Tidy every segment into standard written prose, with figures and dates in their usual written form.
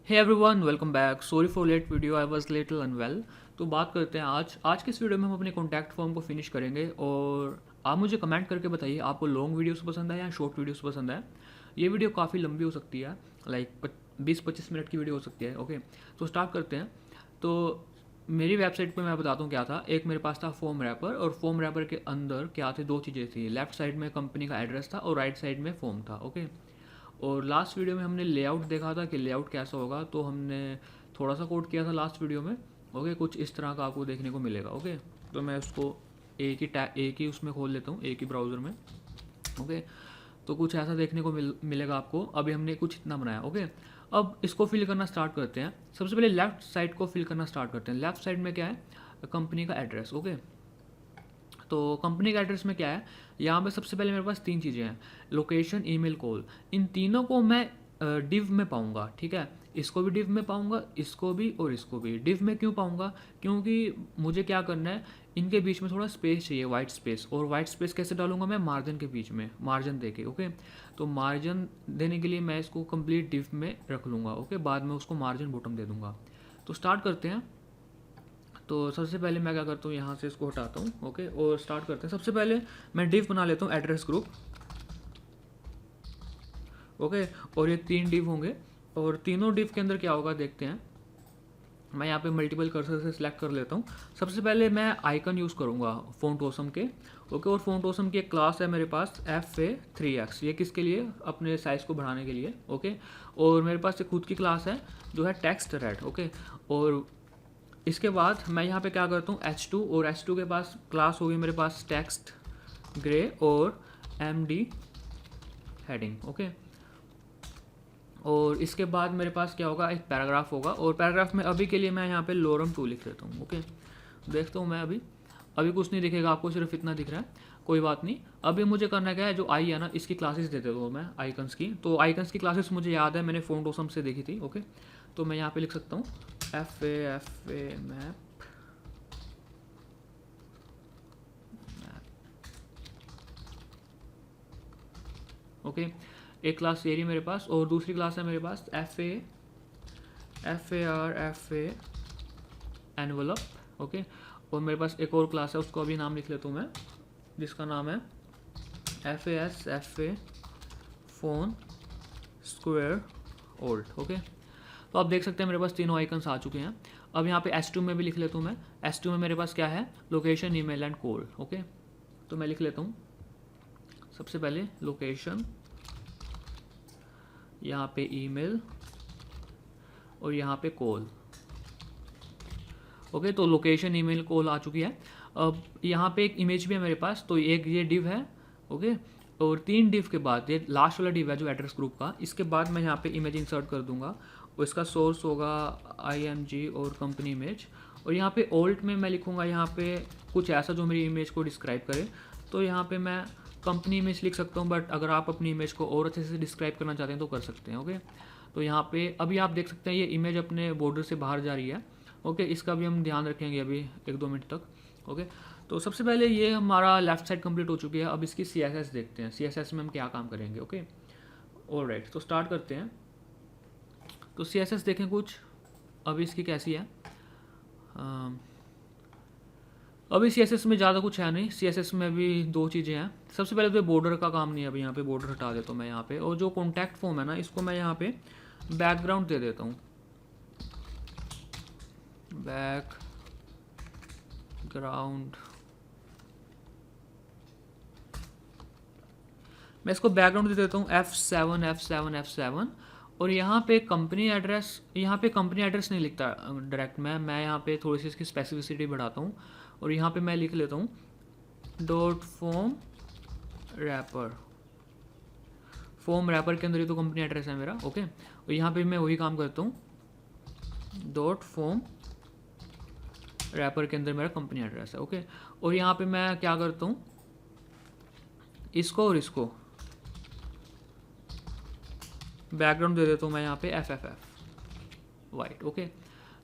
Hey everyone, welcome back. Sorry for late video, I was little unwell. तो बात करते हैं आज के इस वीडियो में हम अपने कॉन्टैक्ट फॉर्म को फिनिश करेंगे। और आप मुझे कमेंट करके बताइए आपको लॉन्ग वीडियोस पसंद है या शॉर्ट वीडियोस पसंद है। ये वीडियो काफ़ी लंबी हो सकती है, लाइक 20-25 मिनट की वीडियो हो सकती है। ओके, तो स्टार्ट करते हैं। तो मेरी वेबसाइट पे मैं बताता हूँ क्या था। एक मेरे पास था फॉर्म रैपर, और फॉर्म रैपर के अंदर क्या थे, दो चीज़ें थी। लेफ्ट साइड में कंपनी का एड्रेस था और राइट साइड में फॉर्म था। ओके, और लास्ट वीडियो में हमने लेआउट देखा था कि लेआउट कैसा होगा, तो हमने थोड़ा सा कोड किया था लास्ट वीडियो में। ओके, कुछ इस तरह का आपको देखने को मिलेगा। ओके, तो मैं उसको एक ही उसमें खोल लेता हूँ, एक ही ब्राउज़र में। ओके, तो कुछ ऐसा देखने को मिलेगा आपको। अभी हमने कुछ इतना बनाया। ओके, अब इसको फिल करना स्टार्ट करते हैं। सबसे पहले लेफ्ट साइड को फिल करना स्टार्ट करते हैं। लेफ्ट साइड में क्या है, कंपनी का एड्रेस। ओके, तो कंपनी का एड्रेस में क्या है, यहाँ पे सबसे पहले मेरे पास तीन चीज़ें हैं, लोकेशन, ईमेल, कॉल। इन तीनों को मैं डिव में पाऊँगा। ठीक है, इसको भी डिव में पाऊँगा, इसको भी और इसको भी। डिव में क्यों पाऊँगा, क्योंकि मुझे क्या करना है, इनके बीच में थोड़ा स्पेस चाहिए, वाइट स्पेस। और वाइट स्पेस कैसे डालूंगा मैं, मार्जिन के बीच में, मार्जिन देके। ओके, तो मार्जिन देने के लिए मैं इसको कंप्लीट डिव में रख लूँगा। ओके, बाद में उसको मार्जिन बॉटम दे दूँगा। तो स्टार्ट करते हैं। तो सबसे पहले मैं क्या करता हूँ, यहाँ से इसको हटाता हूँ। ओके, और स्टार्ट करते हैं। सबसे पहले मैं डिव बना लेता हूँ, एड्रेस ग्रुप। ओके, और ये तीन डिव होंगे, और तीनों डिव के अंदर क्या होगा देखते हैं। मैं यहाँ पे मल्टीपल कर्सर से सिलेक्ट कर लेता हूँ। सबसे पहले मैं आइकन यूज़ करूँगा फ़ॉन्ट ऑसम के। ओके, और फ़ॉन्ट ऑसम की एक क्लास है मेरे पास, FA3X। ये किसके लिए, अपने साइज़ को बढ़ाने के लिए। ओके, और मेरे पास एक खुद की क्लास है जो है टेक्स्ट रेड। ओके, और इसके बाद मैं यहाँ पे क्या करता हूँ, H2, और H2 के पास क्लास होगी मेरे पास टेक्स्ट ग्रे और MD हेडिंग। ओके, और इसके बाद मेरे पास क्या होगा, एक पैराग्राफ होगा। और पैराग्राफ में अभी के लिए मैं यहाँ पे लोरम 2 लिख देता हूँ। ओके, देखता हूँ मैं अभी कुछ नहीं दिखेगा आपको, सिर्फ इतना दिख रहा है। कोई बात नहीं। अभी मुझे करना क्या है, जो आई है ना, इसकी क्लासेस दे देता हूँ मैं आइकन्स की। तो आइकन्स की क्लासेस मुझे याद है, मैंने फ़ॉन्ट ऑसम से देखी थी। ओके, तो मैं यहाँ पे लिख सकता हूँ FA मैप। ओके, एक क्लास ये रही मेरे पास, और दूसरी क्लास है मेरे पास FA एनवलप। ओके, और मेरे पास एक और क्लास है, उसको अभी नाम लिख लेता हूँ मैं, जिसका नाम है FA phone square old. Okay, तो आप देख सकते हैं मेरे पास तीनों आइकन्स आ चुके हैं। अब यहाँ पे S2 में भी लिख लेता हूँ मैं। S2 में मेरे पास क्या है, location, email and call. Okay, तो मैं लिख लेता हूँ सबसे पहले लोकेशन, यहाँ पे ईमेल, और यहाँ पे कॉल। ओके, तो लोकेशन, ईमेल, कॉल आ चुकी है। अब यहाँ पे एक इमेज भी है मेरे पास, तो एक ये डिव है। ओके, और तीन डिव के बाद ये लास्ट वाला डिव है जो एड्रेस ग्रुप का, इसके बाद मैं यहाँ पे इमेज इंसर्ट कर दूंगा, और इसका सोर्स होगा IMG और कंपनी इमेज। और यहाँ पे ओल्ट में मैं लिखूँगा यहाँ पे कुछ ऐसा जो मेरी इमेज को डिस्क्राइब करे। तो यहाँ पे मैं कंपनी इमेज लिख सकता हूँ, बट अगर आप अपनी इमेज को और अच्छे से डिस्क्राइब करना चाहते हैं तो कर सकते हैं। ओके, तो यहाँ पे अभी आप देख सकते हैं ये इमेज अपने बॉर्डर से बाहर जा रही है। ओके, इसका भी हम ध्यान रखेंगे अभी 1-2 मिनट तक। ओके, तो सबसे पहले ये हमारा लेफ्ट साइड कंप्लीट हो चुकी है। अब इसकी CSS देखते हैं, CSS में हम क्या काम करेंगे। ओके, ऑलराइट, तो स्टार्ट करते हैं। तो CSS देखें कुछ अभी इसकी कैसी है। अभी CSS में ज़्यादा कुछ है नहीं। CSS में भी दो चीज़ें हैं। सबसे पहले तो बॉर्डर का काम नहीं है, अभी यहाँ पे बॉर्डर हटा देता हूँ मैं यहाँ पे। और जो कॉन्टैक्ट फॉर्म है ना, इसको मैं यहाँ पे बैकग्राउंड दे देता हूँ, बैकग्राउंड। मैं इसको बैकग्राउंड दे देता हूँ F7। और यहाँ पे कंपनी एड्रेस, यहाँ पे कंपनी एड्रेस नहीं लिखता डायरेक्ट मैं यहाँ पे थोड़ी सी इसकी स्पेसिफिसिटी बढ़ाता हूँ, और यहाँ पे मैं लिख लेता हूँ डॉट फॉर्म रैपर के अंदर ही तो कंपनी एड्रेस है मेरा। ओके, और यहाँ पे मैं वही काम करता हूँ, डॉट फॉर्म रैपर के अंदर मेरा कंपनी एड्रेस है। ओके, और यहाँ पे मैं क्या करता हूँ, इसको और इसको बैकग्राउंड दे देता हूँ मैं यहाँ पे FFF वाइट। ओके,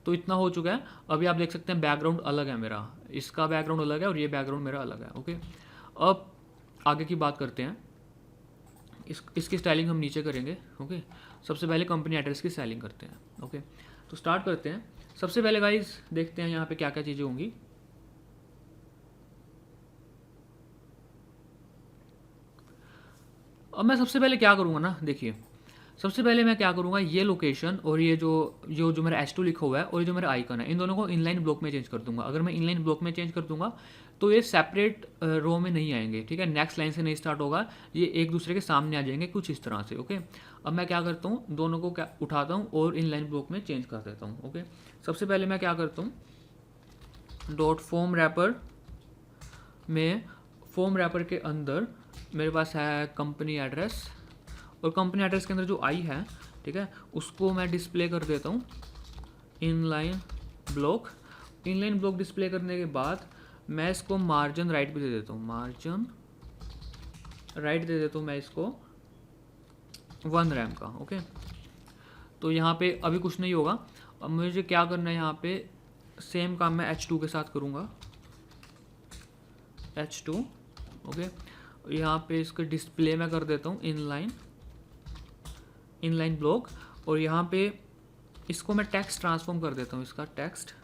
तो इतना हो चुका है। अभी आप देख सकते हैं बैकग्राउंड अलग है मेरा, इसका बैकग्राउंड अलग है और ये बैकग्राउंड मेरा अलग है। ओके, अब आगे की बात करते हैं। इसकी स्टाइलिंग हम नीचे करेंगे। ओके, सबसे पहले कंपनी एड्रेस की स्टाइलिंग करते हैं। ओके, तो स्टार्ट करते हैं। सबसे पहले गाइस देखते हैं यहाँ पे क्या क्या चीज़ें होंगी। अब मैं सबसे पहले क्या करूँगा ना, देखिए सबसे पहले मैं क्या करूँगा, ये लोकेशन और ये जो मेरा H2 लिखा हुआ है और ये जो मेरा आइकन है, इन दोनों को इनलाइन ब्लॉक में चेंज कर दूंगा। अगर मैं इनलाइन ब्लॉक में चेंज कर दूंगा तो ये सेपरेट रो में नहीं आएंगे, ठीक है, नेक्स्ट लाइन से नहीं स्टार्ट होगा, ये एक दूसरे के सामने आ जाएंगे कुछ इस तरह से। ओके, अब मैं क्या करता हूँ, दोनों को क्या उठाता हूँ और इनलाइन ब्लॉक में चेंज कर देता हूँ। ओके, सबसे पहले मैं क्या करता हूँ, डॉट फॉर्म रैपर में, फॉर्म रैपर के अंदर मेरे पास है कंपनी एड्रेस, और कंपनी एड्रेस के अंदर जो आई है, ठीक है, उसको मैं डिस्प्ले कर देता हूँ inline block. Inline block display करने के बाद मैं इसको मार्जिन राइट भी दे देता हूँ, मार्जिन राइट दे देता हूँ मैं इसको 1 रैम का। ओके, तो यहाँ पे अभी कुछ नहीं होगा। अब मुझे क्या करना है, यहाँ पे सेम काम मैं H2 के साथ करूँगा, H2। ओके, यहाँ पे इसका डिस्प्ले मैं कर देता हूँ इनलाइन ब्लॉक, और यहाँ पे इसको मैं टेक्स्ट ट्रांसफॉर्म कर देता हूँ, इसका text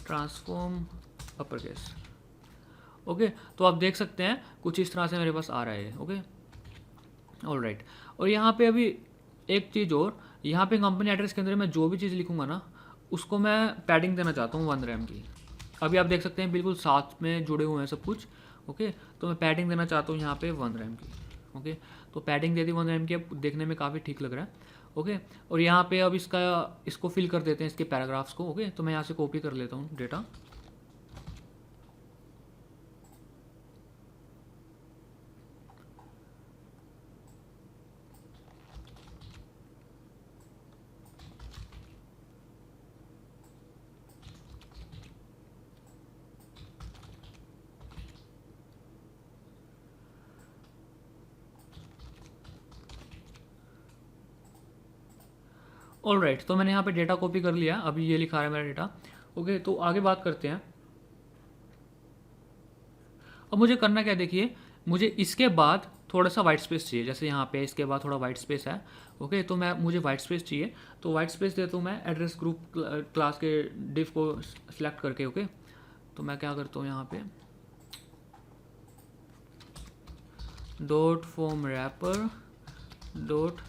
transform upper case. Okay, तो आप देख सकते हैं कुछ इस तरह से मेरे पास आ रहा है। ओके, ऑलराइट, और यहाँ पे अभी एक चीज़ और, यहाँ पे कंपनी एड्रेस के अंदर मैं जो भी चीज़ लिखूँगा ना, उसको मैं पैडिंग देना चाहता हूँ 1 रैम की। अभी आप देख सकते हैं बिल्कुल साथ में जुड़े हुए हैं सब कुछ। ओके, तो मैं पैडिंग देना चाहता हूँ यहाँ पे 1 रैम की। ओके, तो पैडिंग दे दी 1 रैम की, अब देखने में काफ़ी ठीक लग रहा है। ओके, और यहाँ पे अब इसको फिल कर देते हैं, इसके पैराग्राफ्स को। ओके, तो मैं यहाँ से कॉपी कर लेता हूँ डेटा। ऑलराइट, तो मैंने यहाँ पे डेटा कॉपी कर लिया, अभी ये लिखा रहा है मेरा डेटा। ओके, तो आगे बात करते हैं। अब मुझे करना क्या, देखिए मुझे इसके बाद थोड़ा सा वाइट स्पेस चाहिए, जैसे यहाँ पे इसके बाद थोड़ा वाइट स्पेस है। ओके, तो मुझे वाइट स्पेस चाहिए, तो वाइट स्पेस देता हूँ मैं एड्रेस ग्रुप क्लास के डिफ को सिलेक्ट करके। ओके, तो मैं क्या करता हूँ, यहाँ पे dot form wrapper dot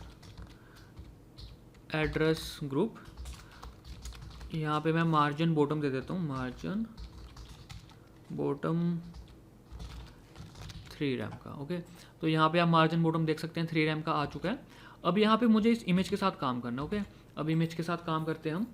address group, यहाँ पे मैं मार्जिन बॉटम दे देता हूँ, मार्जिन बॉटम 3 रैम का। ओके, तो यहाँ पे आप मार्जिन बॉटम देख सकते हैं 3 रैम का आ चुका है। अब यहाँ पे मुझे इस इमेज के साथ काम करना है। ओके, अब इमेज के साथ काम करते हैं हम।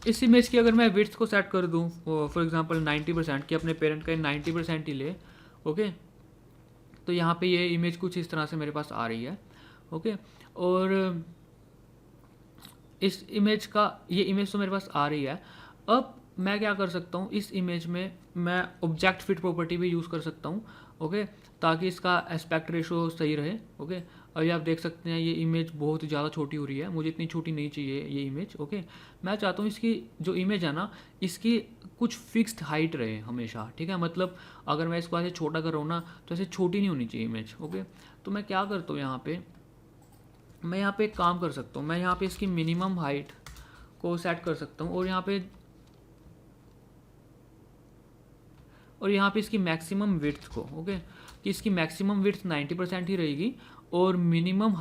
इस इमेज की अगर मैं विड्थ को सेट कर दूँ फॉर एग्जांपल 90% कि अपने पेरेंट का 90% ही ले। ओके, तो यहाँ पे ये इमेज कुछ इस तरह से मेरे पास आ रही है। ओके, और इस इमेज का, ये इमेज तो मेरे पास आ रही है। अब मैं क्या कर सकता हूँ, इस इमेज में मैं ऑब्जेक्ट फिट प्रॉपर्टी भी यूज़ कर सकता हूँ। ओके, ताकि इसका एस्पेक्ट रेशो सही रहे। ओके, अभी आप देख सकते हैं ये इमेज बहुत ज़्यादा छोटी हो रही है, मुझे इतनी छोटी नहीं चाहिए ये इमेज। ओके, मैं चाहता हूँ इसकी जो इमेज है ना, इसकी कुछ फिक्स्ड हाइट रहे हमेशा, ठीक है, मतलब अगर मैं इसको ऐसे छोटा कर रहा हूँ ना, तो ऐसे छोटी नहीं होनी चाहिए इमेज। ओके, तो मैं क्या करता हूँ, यहाँ पे मैं यहाँ पे एक काम कर सकता हूँ, मैं यहाँ पे इसकी मिनिमम हाइट को सेट कर सकता हूँ, और यहाँ पे इसकी मैक्सिमम विड्थ को। ओके, कि इसकी मैक्सिमम विड्थ 90% ही रहेगी, और मिनिमम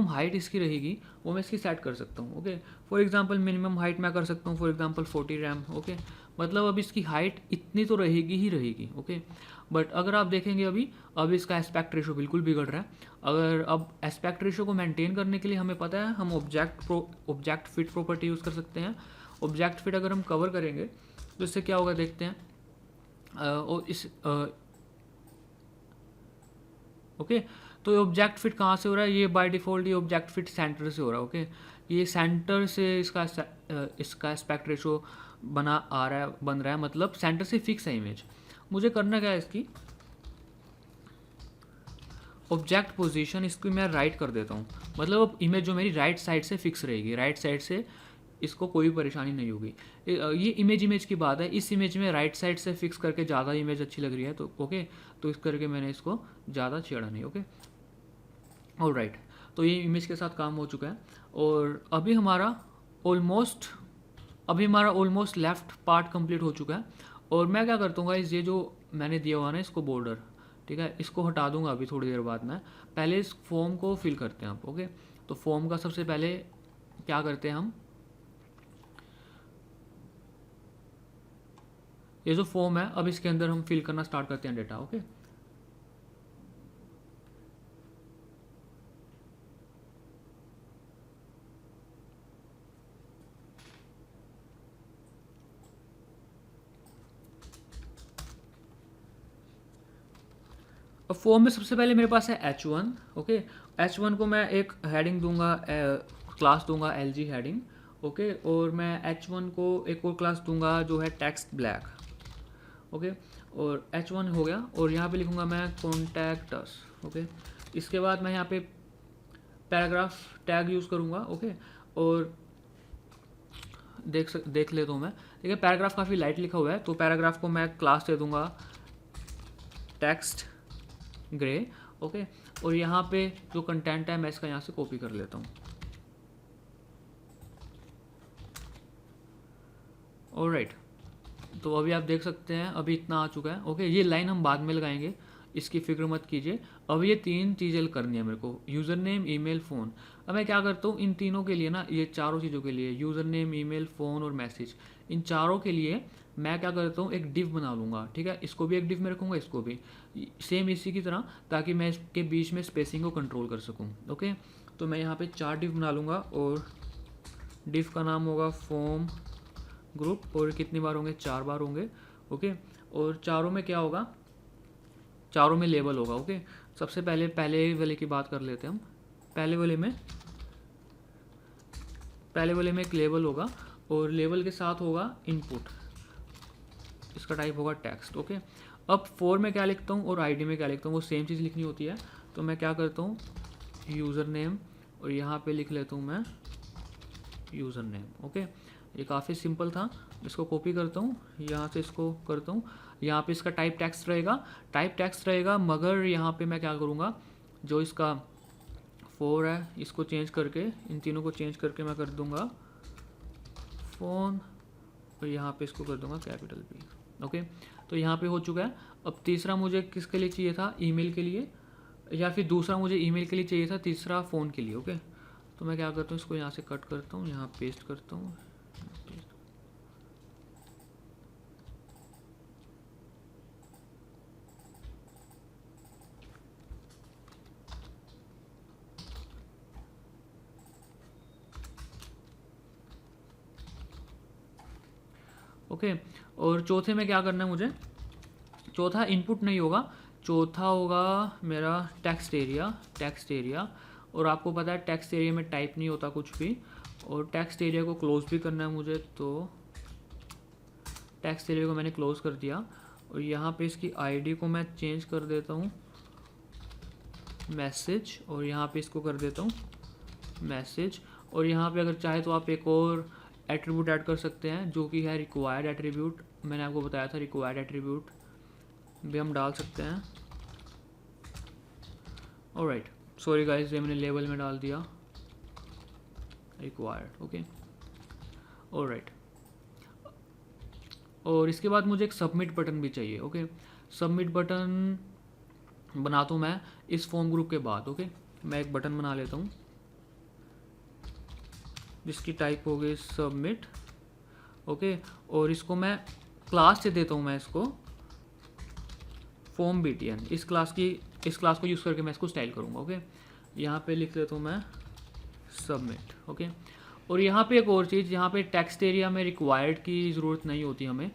हाइट इसकी रहेगी, वो मैं इसकी सेट कर सकता हूँ। Okay, for example minimum height मैं कर सकता हूँ फॉर एग्जांपल 40 रैम। ओके, मतलब अब इसकी हाइट इतनी तो रहेगी ही रहेगी। ओके, बट अगर आप देखेंगे अब इसका एस्पेक्ट रेशो बिल्कुल बिगड़ रहा है। अगर अब एस्पेक्ट रेशो को मेंटेन करने के लिए हमें पता है हम ऑब्जेक्ट फिट प्रॉपर्टी यूज़ कर सकते हैं। ऑब्जेक्ट फिट अगर हम कवर करेंगे तो इससे क्या होगा, देखते हैं। ओके, तो ऑब्जेक्ट फिट कहाँ से हो रहा है, ये बाय डिफ़ॉल्ट ये ऑब्जेक्ट फिट सेंटर से हो रहा है। ओके, ये सेंटर से इसका एस्पेक्ट रेशो बन रहा है, मतलब सेंटर से फिक्स है इमेज। मुझे करना क्या है, इसकी ऑब्जेक्ट पोजीशन इसकी मैं राइट कर देता हूँ, मतलब अब इमेज जो मेरी राइट साइड से फिक्स रहेगी, राइट साइड से इसको कोई परेशानी नहीं होगी। ये इमेज की बात है, इस इमेज में राइट साइड से फिक्स करके ज़्यादा इमेज अच्छी लग रही है, तो ओके, तो इस करके मैंने इसको ज़्यादा छेड़ा नहीं। ओके, ऑलराइट, तो ये इमेज के साथ काम हो चुका है। और अभी हमारा ऑलमोस्ट लेफ्ट पार्ट कंप्लीट हो चुका है। और मैं क्या करता हूँ गाइस, ये जो मैंने दिया हुआ ना इसको बॉर्डर, ठीक है, इसको हटा दूंगा अभी थोड़ी देर बाद में। पहले इस फॉर्म को फिल करते हैं आप। ओके, तो फॉर्म का सबसे पहले क्या करते हैं हम, ये जो फॉर्म है अब इसके अंदर हम फिल करना स्टार्ट करते हैं डेटा। ओके, अब फॉर्म में सबसे पहले मेरे पास है H1। ओके, H1 को मैं एक हेडिंग दूंगा, क्लास दूंगा LG हेडिंग। ओके, और मैं H1 को एक और क्लास दूंगा जो है टेक्स्ट ब्लैक। ओके, और H1 हो गया, और यहाँ पे लिखूंगा मैं कॉन्टैक्ट अस। ओके, इसके बाद मैं यहाँ पे पैराग्राफ टैग यूज़ करूँगा। ओके, और देख लेता हूँ मैं। ठीक है, पैराग्राफ काफ़ी लाइट लिखा हुआ है, तो पैराग्राफ को मैं क्लास दे दूंगा टेक्स्ट ग्रे। ओके, और यहाँ पे जो कंटेंट है मैं इसका यहाँ से कॉपी कर लेता हूँ। ऑलराइट, तो अभी आप देख सकते हैं अभी इतना आ चुका है। ओके, ये लाइन हम बाद में लगाएंगे, इसकी फिक्र मत कीजिए। अब ये 3 चीज़ें करनी है मेरे को, यूज़र नेम, ईमेल, फ़ोन। अब मैं क्या करता हूँ इन तीनों के लिए ना, ये चारों चीज़ों के लिए, यूज़र नेम, ईमेल, फ़ोन और मैसेज, इन चारों के लिए मैं क्या करता हूँ एक डिव बना लूँगा। ठीक है, इसको भी एक डिव में रखूँगा, इसको भी सेम इसी की तरह, ताकि मैं इसके बीच में स्पेसिंग को कंट्रोल कर सकूँ। ओके, तो मैं यहाँ पे 4 डिव बना लूँगा, और डिव का नाम होगा फॉर्म ग्रुप, और कितनी बार होंगे, 4 बार होंगे। ओके, और चारों में क्या होगा, चारों में लेबल होगा। ओके, सबसे पहले वाले की बात कर लेते हैं हम। पहले वाले में एक लेबल होगा, और लेबल के साथ होगा इनपुट, इसका टाइप होगा टेक्स्ट। ओके, अब फॉर में क्या लिखता हूँ और आईडी में क्या लिखता हूँ, वो सेम चीज़ लिखनी होती है। तो मैं क्या करता हूँ, यूज़र नेम, और यहाँ पे लिख लेता हूँ मैं यूज़र नेम। ओके, ये काफ़ी सिंपल था। इसको कॉपी करता हूँ, यहाँ से इसको करता हूँ, यहाँ पे इसका टाइप टेक्स्ट रहेगा, मगर यहाँ पे मैं क्या करूँगा, जो इसका 4 है इसको चेंज करके, इन तीनों को चेंज करके मैं कर दूँगा फ़ोन, और यहाँ पे इसको कर दूँगा कैपिटल P। ओके, तो यहाँ पे हो चुका है। अब तीसरा मुझे किसके लिए चाहिए था, ईमेल के लिए, या फिर दूसरा मुझे ईमेल के लिए चाहिए था, तीसरा फ़ोन के लिए। ओके, तो मैं क्या करता हूँ, इसको यहाँ से कट करता हूँ, यहाँ पेस्ट करता हूँ। ओके, और चौथे में क्या करना है मुझे, चौथा इनपुट नहीं होगा, चौथा होगा मेरा टेक्स्ट एरिया। और आपको पता है टेक्स्ट एरिया में टाइप नहीं होता कुछ भी, और टेक्स्ट एरिया को क्लोज भी करना है मुझे, तो टेक्स्ट एरिया को मैंने क्लोज कर दिया। और यहाँ पे इसकी आईडी को मैं चेंज कर देता हूँ मैसेज, और यहाँ पे इसको कर देता हूँ मैसेज। और यहाँ पे अगर चाहे तो आप एक और एट्रीब्यूट ऐड कर सकते हैं, जो कि है रिक्वायर्ड एट्रीब्यूट। मैंने आपको बताया था रिक्वायर्ड एट्रीब्यूट भी हम डाल सकते हैं। ऑलराइट, सॉरी गाइस, ये मैंने लेबल में डाल दिया रिक्वायर्ड। ओके, ऑलराइट, और इसके बाद मुझे एक सबमिट बटन भी चाहिए। ओके, सबमिट बटन बनाता हूँ मैं इस फॉर्म ग्रुप के बाद। ओके, मैं एक बटन बना लेता हूँ जिसकी टाइप हो गई सबमिट। ओके, और इसको मैं क्लास से देता हूँ, मैं इसको फॉर्म BTN, इस क्लास को यूज़ करके मैं इसको स्टाइल करूँगा। ओके, यहाँ पे लिख लेता हूँ मैं सबमिट। ओके, और यहाँ पे एक और चीज़, यहाँ पे टेक्स्ट एरिया में रिक्वायर्ड की ज़रूरत नहीं होती हमें।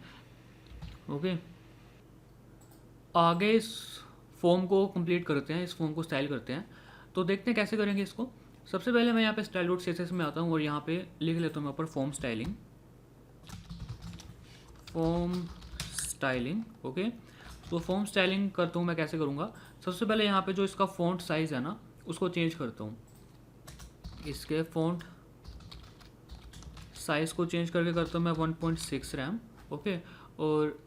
ओके, आगे इस फॉर्म को कंप्लीट करते हैं, इस फॉर्म को स्टाइल करते हैं, तो देखते हैं कैसे करेंगे इसको। सबसे पहले मैं यहाँ पे style.css में आता हूँ, और यहाँ पे लिख लेता हूँ मैं ऊपर फॉर्म स्टाइलिंग। ओके, तो फॉर्म स्टाइलिंग करता हूँ मैं, कैसे करूँगा, सबसे पहले यहाँ पे जो इसका फॉन्ट साइज़ है ना उसको चेंज करता हूँ, इसके फॉन्ट साइज़ को चेंज करके करता हूँ मैं 1.6 रैम। ओके, और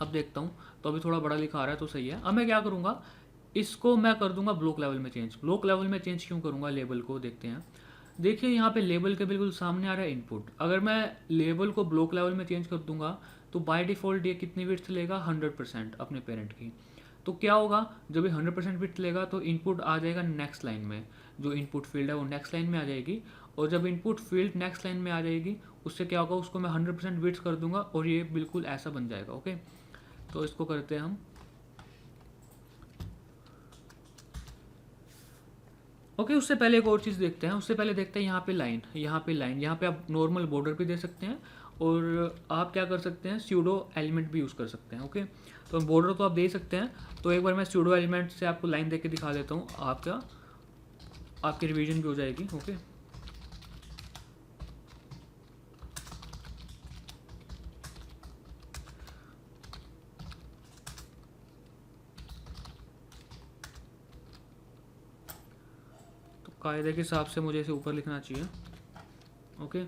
अब देखता हूँ, तो अभी थोड़ा बड़ा लिखा आ रहा है तो सही है। अब मैं क्या करूँगा, इसको मैं कर दूंगा ब्लॉक लेवल में चेंज। ब्लॉक लेवल में चेंज क्यों करूँगा, लेबल को देखते हैं। देखिए यहाँ पे लेबल के बिल्कुल सामने आ रहा है इनपुट। अगर मैं लेबल को ब्लॉक लेवल में चेंज कर दूंगा तो बाय डिफ़ॉल्ट ये कितनी विड्थ लेगा, 100% अपने पेरेंट की। तो क्या होगा, जब ये 100% विड्थ लेगा तो इनपुट आ जाएगा नेक्स्ट लाइन में, जो इनपुट फील्ड है वो नेक्स्ट लाइन में आ जाएगी। और जब इनपुट फील्ड नेक्स्ट लाइन में आ जाएगी, उससे क्या होगा, उसको मैं 100% विड्थ कर दूंगा और ये बिल्कुल ऐसा बन जाएगा। ओके, तो इसको करते हैं हम। ओके, उससे पहले एक और चीज़ देखते हैं। उससे पहले देखते हैं यहाँ पे लाइन, यहाँ पे लाइन, यहाँ पे आप नॉर्मल बॉर्डर भी दे सकते हैं और आप क्या कर सकते हैं, स्यूडो एलिमेंट भी यूज़ कर सकते हैं। ओके, तो बॉर्डर तो आप दे सकते हैं। तो एक बार मैं स्यूडो एलिमेंट से आपको लाइन देके दिखा देता हूँ, आपकी रिवीजन भी हो जाएगी। ओके, तो कायदे के हिसाब से मुझे इसे ऊपर लिखना चाहिए। ओके,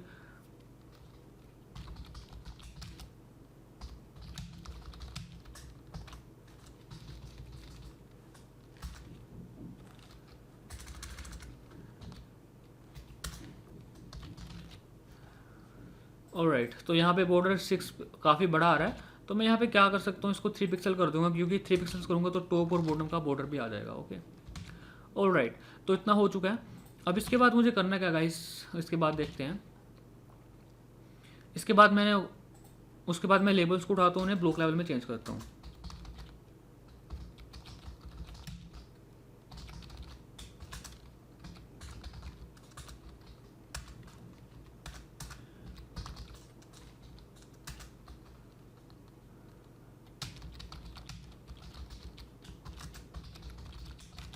ऑलराइट, तो यहाँ पे बॉर्डर 6 काफ़ी बड़ा आ रहा है, तो मैं यहाँ पे क्या कर सकता हूँ, इसको 3 पिक्सल कर दूंगा, क्योंकि 3 पिक्सल्स करूँगा तो टॉप और बॉटम का बॉर्डर भी आ जाएगा। ओके, ऑलराइट, तो इतना हो चुका है। अब इसके बाद मुझे करना क्या गाइस, इसके बाद देखते हैं। उसके बाद मैं लेबल्स को उठाता हूँ, उन्हें ब्लॉक लेवल में चेंज करता हूँ।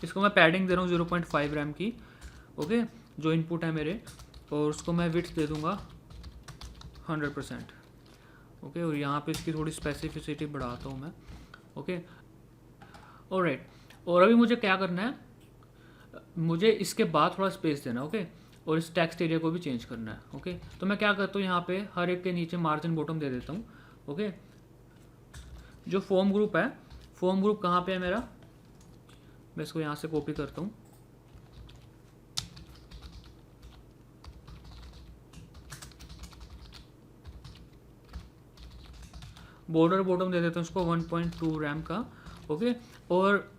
इसको मैं पैडिंग दे रहा हूँ 0.5 रैम की। ओके, जो इनपुट है मेरे, और उसको मैं विड्थ दे दूँगा 100%। ओके, और यहाँ पे इसकी थोड़ी स्पेसिफिसिटी बढ़ाता हूँ मैं। ओके, ऑलराइट, और अभी मुझे क्या करना है, मुझे इसके बाद थोड़ा स्पेस देना। ओके, और इस टेक्स्ट एरिया को भी चेंज करना है। ओके, तो मैं क्या करता हूँ, यहाँ पे हर एक के नीचे मार्जिन बॉटम दे देता हूँ। ओके, जो फॉर्म ग्रुप है, फॉर्म ग्रुप कहाँ पे है मेरा, मैं इसको यहाँ से कॉपी करता हूँ। बॉर्डर बॉटम दे देता हूँ उसको 1.2 रैम का। ओके, और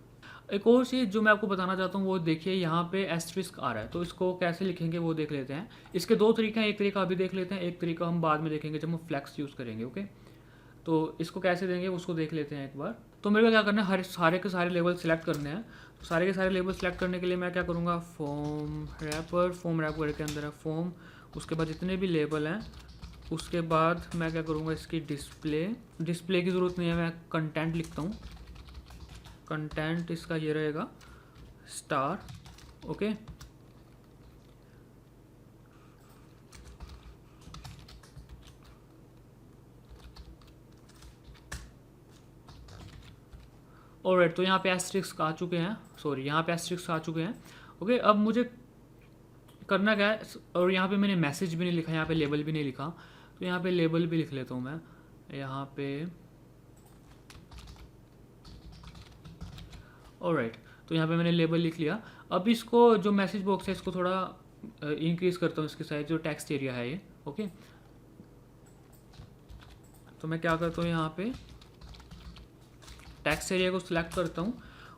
एक और चीज़ जो मैं आपको बताना चाहता हूँ वो देखिए, यहाँ पे एस्ट्रिस्क आ रहा है, तो इसको कैसे लिखेंगे वो देख लेते हैं। इसके दो तरीके हैं, एक तरीका अभी देख लेते हैं, एक तरीका हम बाद में देखेंगे जब हम फ्लैक्स यूज़ करेंगे। ओके, तो इसको कैसे देंगे उसको देख लेते हैं एक बार। तो मेरे को क्या करना है, हर सारे के सारे लेवल सेलेक्ट करने हैं। तो सारे के सारे लेवल सेलेक्ट करने के लिए मैं क्या करूँगा, फॉर्म रैपर के अंदर है फॉर्म, उसके बाद जितने भी लेबल हैं, उसके बाद मैं क्या करूँगा, इसकी डिस्प्ले की ज़रूरत नहीं है, मैं कंटेंट लिखता हूँ। कंटेंट इसका ये रहेगा स्टार। ओके, ऑलराइट, तो यहाँ पे एस्ट्रिक्स आ चुके हैं, यहाँ पे एस्ट्रिक्स आ चुके हैं। ओके, अब मुझे करना क्या है, और यहाँ पे मैंने मैसेज भी नहीं लिखा, यहाँ पे लेबल भी नहीं लिखा, तो यहाँ पे लेबल भी लिख लेता हूँ मैं यहाँ पे। ऑलराइट, तो यहाँ पे मैंने लेबल लिख लिया। अब इसको जो मैसेज बॉक्स है इसको थोड़ा इंक्रीज करता हूँ, इसकी साइज, जो टेक्स्ट एरिया है ये। ओके, तो मैं क्या करता हूँ, यहाँ पे टेक्स्ट एरिया को सिलेक्ट करता हूँ,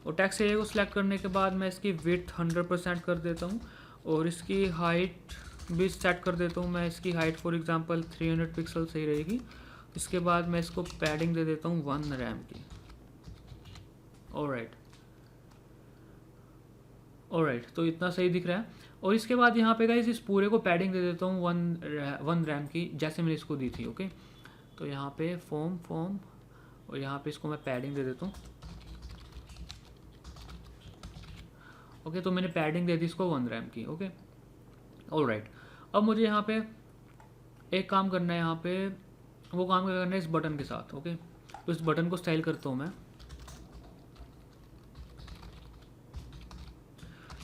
और टेक्स्ट एरिया को सिलेक्ट करने के बाद मैं इसकी विड्थ 100% कर देता हूँ, और इसकी हाइट भी सेट कर देता हूँ। मैं इसकी हाइट फॉर एग्जांपल 300 पिक्सल सही रहेगी। इसके बाद मैं इसको पैडिंग दे देता हूँ 1 रैम की। ऑलराइट, तो इतना सही दिख रहा है। और इसके बाद यहाँ पे गाइस इस पूरे को पैडिंग दे देता हूँ 1 रैम की, जैसे मैंने इसको दी थी। ओके, तो यहाँ पे फॉर्म और यहाँ पे इसको मैं पैडिंग दे देता हूँ। ओके, तो मैंने पैडिंग दे दी इसको 1 रैम की। ओके, ऑलराइट, अब मुझे यहाँ पे एक काम करना है, यहाँ पे वो काम क्या करना है इस बटन के साथ। ओके, तो इस बटन को स्टाइल करता हूँ मैं।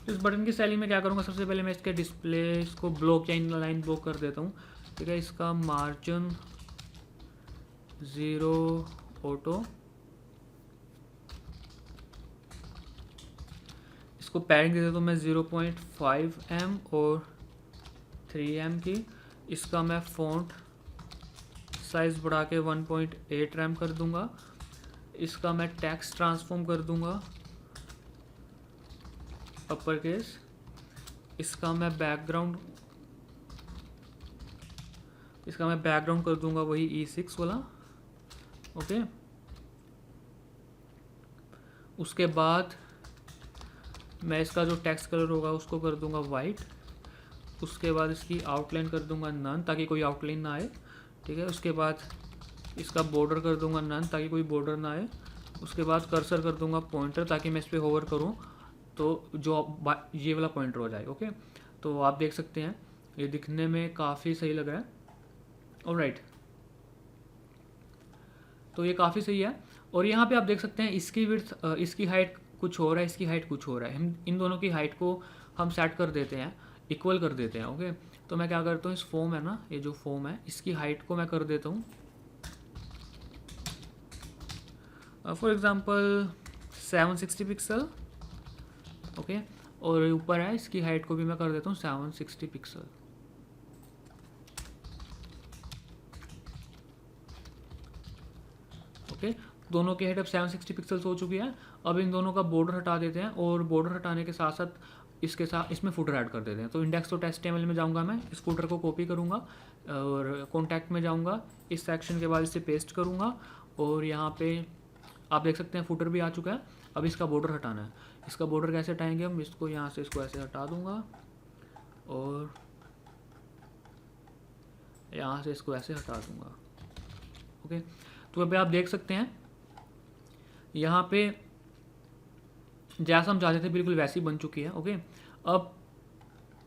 तो इस बटन की स्टाइलिंग में क्या करूँगा, सबसे पहले मैं इसके डिस्प्ले इसको ब्लॉक या इनलाइन ब्लॉक कर देता हूँ, ठीक है। इसका मार्जिन 0 ऑटो, इसको पैडिंग दे देता हूँ मैं 0.5 एम और 3 एम की। इसका मैं फ़ॉन्ट साइज़ बढ़ा के 1.8 एम कर दूंगा। इसका मैं टेक्स्ट ट्रांसफॉर्म कर दूंगा अपर केस। इसका मैं बैकग्राउंड कर दूंगा वही E6 वाला, ओके। उसके बाद मैं इसका जो टेक्स्ट कलर होगा उसको कर दूंगा वाइट। उसके बाद इसकी आउटलाइन कर दूंगा नन, ताकि कोई आउटलाइन ना आए, ठीक है। उसके बाद इसका बॉर्डर कर दूंगा नन, ताकि कोई बॉर्डर ना आए। उसके बाद कर्सर कर दूंगा पॉइंटर, ताकि मैं इस पर होवर करूं तो जो ये वाला पॉइंटर हो जाए, ओके। तो आप देख सकते हैं ये दिखने में काफ़ी सही लग रहा है, ऑलराइट। तो ये काफ़ी सही है। और यहाँ पे आप देख सकते हैं इसकी विड्थ, इसकी हाइट कुछ हो रहा है, इसकी हाइट कुछ हो रहा है। हम इन दोनों की हाइट को हम सेट कर देते हैं, इक्वल कर देते हैं, ओके। तो मैं क्या करता हूँ, इस फॉर्म है ना, ये जो फॉर्म है इसकी हाइट को मैं कर देता हूँ फॉर एग्जांपल 760 पिक्सल, ओके। और ऊपर है इसकी हाइट को भी मैं कर देता हूँ 760 पिक्सल, ओके। दोनों की हाइट अब 760 पिक्सल्स हो चुकी है। अब इन दोनों का बॉर्डर हटा देते हैं, और बॉर्डर हटाने के साथ साथ इसके साथ इसमें फुटर ऐड कर देते हैं। तो इंडेक्स तो टेक्स्ट.html में जाऊंगा, मैं इस फुटर को कॉपी करूंगा और कॉन्टैक्ट में जाऊंगा, इस सेक्शन के बाद इसे पेस्ट करूंगा, और यहाँ पे आप देख सकते हैं फुटर भी आ चुका है। अब इसका बॉर्डर हटाना है। इसका बॉर्डर कैसे हटाएंगे हम, इसको यहाँ से इसको ऐसे हटा दूंगा, और यहाँ से इसको ऐसे हटा दूंगा, ओके। तो अभी आप देख सकते हैं यहाँ पे जैसा हम चाहते थे बिल्कुल वैसी बन चुकी है, ओके। अब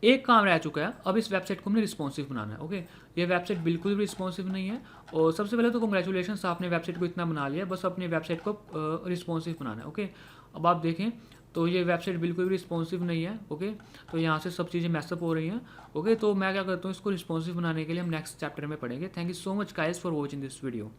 एक काम रह चुका है, अब इस वेबसाइट को हमने रिस्पॉन्सिव बनाना है, ओके। ये वेबसाइट बिल्कुल भी रिस्पॉन्सिव नहीं है, और सबसे पहले तो कंग्रेचुलेशंस, आपने वेबसाइट को इतना बना लिया, बस अपनी वेबसाइट को रिस्पॉन्सिव बनाना है, ओके। अब आप देखें तो ये वेबसाइट बिल्कुल भी रिस्पॉन्सिव नहीं है, ओके। तो यहाँ से सब चीज़ें मैसअप हो रही हैं, ओके। तो मैं क्या करता हूँ, इसको रिस्पॉन्सिव बनाने के लिए हम नेक्स्ट चैप्टर में पढ़ेंगे। Thank you so much guys for watching this video.